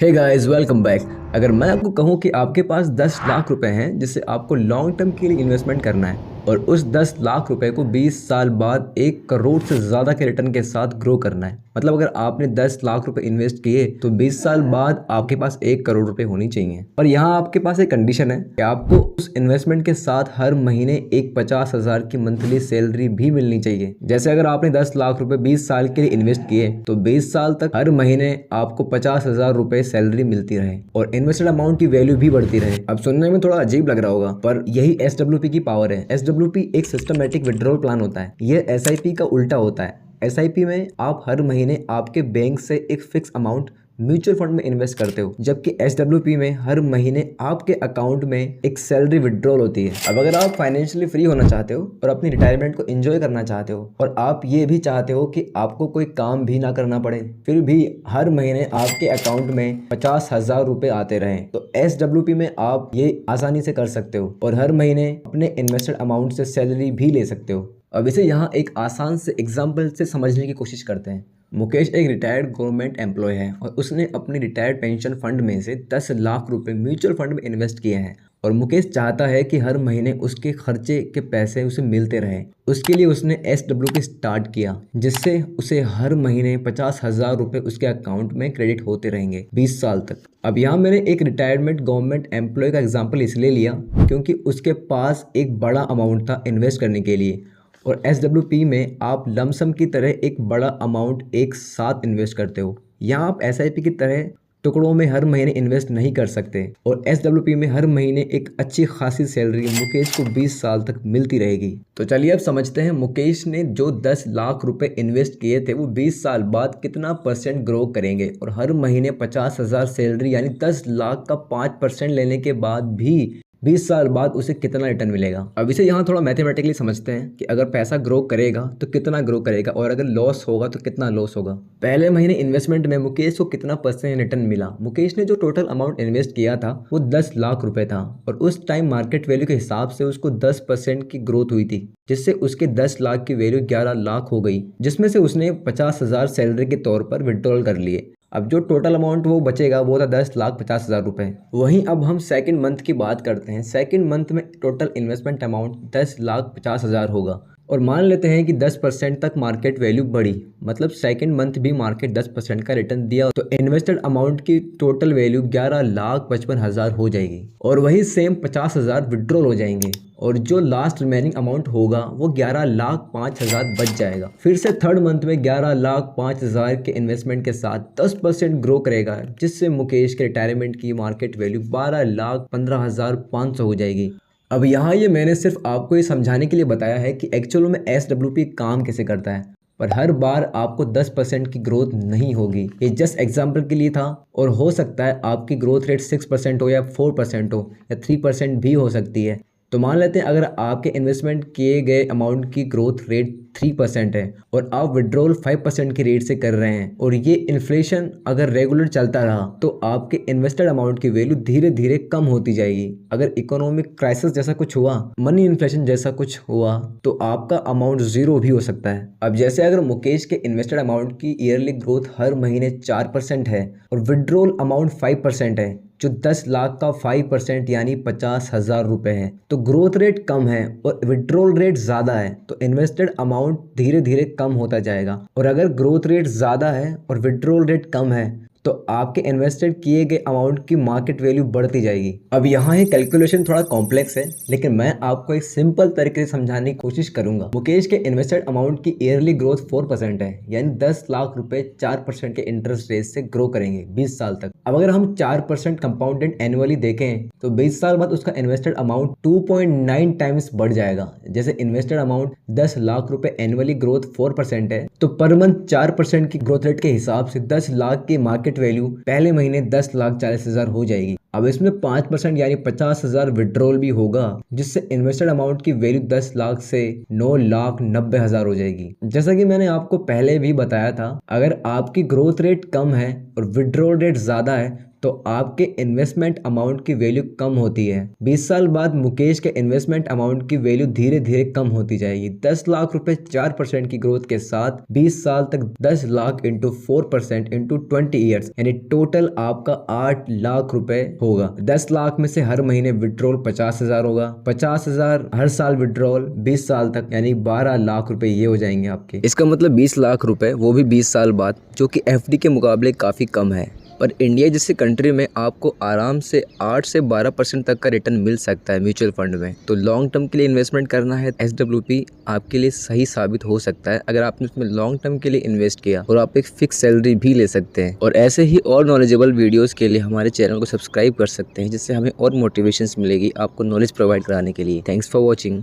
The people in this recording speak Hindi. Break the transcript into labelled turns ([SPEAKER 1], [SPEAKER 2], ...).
[SPEAKER 1] Hey guys, welcome back. अगर मैं आपको कहूं कि आपके पास 10 लाख रुपए हैं जिसे आपको लॉन्ग टर्म के लिए इन्वेस्टमेंट करना है और उस 10 लाख रुपए को 20 साल बाद 1 करोड़ से ज़्यादा के रिटर्न के साथ ग्रो करना है, मतलब अगर आपने 10 लाख रुपए इन्वेस्ट किए तो 20 साल बाद आपके पास 1 करोड़ रुपए होनी चाहिए। और यहाँ आपके पास एक कंडीशन है कि आपको उस इन्वेस्टमेंट के साथ हर महीने एक 50,000 की मंथली सैलरी भी मिलनी चाहिए। जैसे अगर आपने 10 लाख रुपए 20 साल के लिए इन्वेस्ट किए तो 20 साल तक हर महीने आपको 50,000 रुपए सैलरी मिलती रहे और इन्वेस्टेड अमाउंट की वैल्यू भी बढ़ती रहे। अब सुनने में थोड़ा अजीब लग रहा होगा, पर यही SWP की पावर है। SWP एक सिस्टमेटिक विड्रॉल प्लान होता है। यह SIP का उल्टा होता है। SIP में आप हर महीने आपके बैंक से एक फिक्स अमाउंट म्यूचुअल फंड में इन्वेस्ट करते हो, जबकि SWP में हर महीने आपके अकाउंट में एक सैलरी विड्रॉल होती है। अब अगर आप फाइनेंशियली फ्री होना चाहते हो और अपनी रिटायरमेंट को एंजॉय करना चाहते हो और आप ये भी चाहते हो कि आपको कोई काम भी ना करना पड़े, फिर भी हर महीने आपके अकाउंट में 50,000 रुपए आते रहें, तो SWP में आप ये आसानी से कर सकते हो और हर महीने अपने इन्वेस्टेड अमाउंट से सैलरी भी ले सकते हो। अब इसे यहाँ एक आसान से एग्जाम्पल से समझने की कोशिश करते हैं। मुकेश एक रिटायर्ड गवर्नमेंट एम्प्लॉय है और उसने अपनी रिटायर्ड पेंशन फंड में से 10 लाख रुपए म्यूचुअल फंड में इन्वेस्ट किए हैं और मुकेश चाहता है कि हर महीने उसके खर्चे के पैसे उसे मिलते रहें। उसके लिए उसने SWP स्टार्ट किया, जिससे उसे हर महीने 50,000 रुपए उसके अकाउंट में क्रेडिट होते रहेंगे 20 साल तक। अब यहाँ मैंने एक रिटायरमेंट गवर्नमेंट एम्प्लॉय का एग्जाम्पल इसलिए लिया क्योंकि उसके पास एक बड़ा अमाउंट था इन्वेस्ट करने के लिए और SWP में आप लमसम की तरह एक बड़ा अमाउंट एक साथ इन्वेस्ट करते हो। यहाँ आप SIP की तरह टुकड़ों में हर महीने इन्वेस्ट नहीं कर सकते और SWP में हर महीने एक अच्छी खासी सैलरी मुकेश को 20 साल तक मिलती रहेगी। तो चलिए अब समझते हैं मुकेश ने जो 10 लाख रुपए इन्वेस्ट किए थे वो 20 साल बाद कितना % ग्रो करेंगे और हर महीने 50,000 सैलरी यानी 10 लाख का 5% लेने के बाद भी 20 साल बाद उसे कितना रिटर्न मिलेगा। अब इसे यहाँ थोड़ा मैथमेटिकली समझते हैं कि अगर पैसा ग्रो करेगा तो कितना ग्रो करेगा और अगर लॉस होगा तो कितना लॉस होगा। पहले महीने इन्वेस्टमेंट में मुकेश को कितना % रिटर्न मिला। मुकेश ने जो टोटल अमाउंट इन्वेस्ट किया था वो 10 लाख रुपए था और उस टाइम मार्केट वैल्यू के हिसाब से उसको 10% की ग्रोथ हुई थी, जिससे उसके 10 लाख की वैल्यू 11 लाख हो गई, जिसमें से उसने 50,000 सैलरी के तौर पर विड्रॉल कर लिए। अब जो टोटल अमाउंट वो बचेगा वो था 10,50,000 रुपए। वहीं अब हम सेकंड मंथ की बात करते हैं। सेकंड मंथ में टोटल इन्वेस्टमेंट अमाउंट 10,50,000 होगा और मान लेते हैं कि 10% तक मार्केट वैल्यू बढ़ी, मतलब सेकंड मंथ भी मार्केट 10% का रिटर्न दिया, तो इन्वेस्टेड अमाउंट की टोटल वैल्यू 11,55,000 हो जाएगी और वही सेम 50,000 विड्रॉल हो जाएंगे और जो लास्ट रिमेनिंग अमाउंट होगा वो 11,05,000 बच जाएगा। फिर से थर्ड मंथ में 11,05,000 के इन्वेस्टमेंट के साथ 10% ग्रो करेगा, जिससे मुकेश के रिटायरमेंट की मार्केट वैल्यू 12,15,500 हो जाएगी। अब यहाँ ये मैंने सिर्फ आपको ये समझाने के लिए बताया है कि एक्चुअल में SWP काम कैसे करता है, पर हर बार आपको 10% की ग्रोथ नहीं होगी। ये जस्ट एग्जाम्पल के लिए था और हो सकता है आपकी ग्रोथ रेट 6% हो या 4% हो या 3% भी हो सकती है। तो मान लेते हैं अगर आपके इन्वेस्टमेंट किए गए अमाउंट की ग्रोथ रेट 3% है और आप विड्रॉल 5% की रेट से कर रहे हैं और ये इन्फ्लेशन अगर रेगुलर चलता रहा तो आपके इन्वेस्टेड अमाउंट की वैल्यू धीरे धीरे कम होती जाएगी। अगर इकोनॉमिक क्राइसिस जैसा कुछ हुआ, मनी इन्फ्लेशन जैसा कुछ हुआ, तो आपका अमाउंट जीरो भी हो सकता है। अब जैसे अगर मुकेश के इन्वेस्टेड अमाउंट की ईयरली ग्रोथ हर महीने 4% है और विड्रॉल अमाउंट 5% है, जो 10 लाख का 5% यानी 50,000 रुपए है, तो ग्रोथ रेट कम है और विड्रॉल रेट ज़्यादा है, तो इन्वेस्टेड अमाउंट धीरे धीरे कम होता जाएगा। और अगर ग्रोथ रेट ज़्यादा है और विड्रॉल रेट कम है तो आपके इन्वेस्टेड किए गए अमाउंट की मार्केट वैल्यू बढ़ती जाएगी। अब यहाँ ये कैलकुलेशन थोड़ा कॉम्प्लेक्स है, लेकिन मैं आपको एक सिंपल तरीके से समझाने की कोशिश करूंगा। मुकेश के इन्वेस्टेड अमाउंट की ईयरली ग्रोथ 4% है, यानी 10 लाख रुपए 4% के इंटरेस्ट रेट से ग्रो करेंगे 20 साल तक। अब अगर हम 4% कंपाउंडेड एनुअली देखें तो 20 साल बाद उसका इन्वेस्टेड अमाउंट 2.9 टाइम्स बढ़ जाएगा। जैसे इन्वेस्टेड अमाउंट 10 लाख रुपए एनुअली ग्रोथ 4% है, तो पर मंथ 4% की ग्रोथ रेट के हिसाब से 10 लाख की मार्केट वैल्यू पहले महीने 10,40,000 हो जाएगी। अब इसमें 5% यानी 50,000 विड्रॉल भी होगा, जिससे इन्वेस्टेड अमाउंट की वैल्यू 10 लाख से 9,90,000 हो जाएगी। जैसा कि मैंने आपको पहले भी बताया था, अगर आपकी ग्रोथ रेट कम है और विड्रॉल रेट ज्यादा है तो आपके इन्वेस्टमेंट अमाउंट की वैल्यू कम होती है। 20 साल बाद मुकेश के इन्वेस्टमेंट अमाउंट की वैल्यू धीरे धीरे कम होती जाएगी। 10 लाख रुपए 4% की ग्रोथ के साथ 20 साल तक 10 लाख इंटू 4% इंटू 20 ईयर्स यानी टोटल आपका 8 लाख रुपए होगा। 10 लाख में से हर महीने विड्रॉल 50,000 होगा, 50,000 हर साल विड्रॉल 20 साल तक यानी 12 लाख रुपए ये हो जाएंगे आपके। इसका मतलब 20 लाख रुपए वो भी 20 साल बाद, जो कि एफडी के मुकाबले काफ़ी कम है। पर इंडिया जैसे कंट्री में आपको आराम से 8 से 12% तक का रिटर्न मिल सकता है म्यूचुअल फंड में। तो लॉन्ग टर्म के लिए इन्वेस्टमेंट करना है, SWP आपके लिए सही साबित हो सकता है अगर आपने उसमें लॉन्ग टर्म के लिए इन्वेस्ट किया और आप एक फिक्स सैलरी भी ले सकते हैं। और ऐसे ही और नॉलेजेबल वीडियोज़ के लिए हमारे चैनल को सब्सक्राइब कर सकते हैं, जिससे हमें और मोटिवेशन मिलेगी आपको नॉलेज प्रोवाइड कराने के लिए। Thanks for watching.